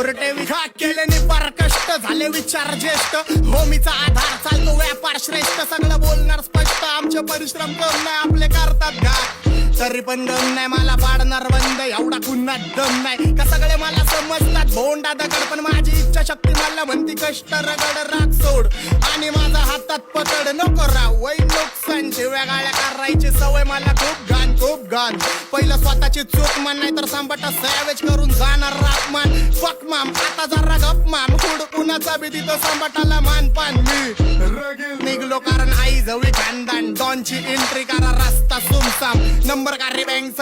चोरटे विखा केले निपार कष्ट झाले विचार ज्येष्ठ होमीचा आधार चालतो व्यापार श्रेष्ठ सगळं बोलणार स्पष्ट आमचे परिश्रम कम नाही आपले करतात घात तरी पण दम नाही मला पाडणार बंद एवढा कुन्हा दम नाही का सगळे मला समजतात भोंडा दगड पण माझी इच्छा शक्ती मला म्हणती कष्ट रगड राग सोड आणि माझा हातात पकड नको राव वै नुकसान शिव्या गाळ्या करायची सवय मला खूप घाण पहिलं स्वतःची चूक मान नाही तर सांबटा सॅवेज करून जाणार राखमान फक माम आता जरा गप मान कुड कुणाचा बी तिथं सांबटाला मानपान मी निघलो कारण आई जवळी खानदान डॉनची एंट्री करा रस्ता सुमसाम नंबर कार्य बँक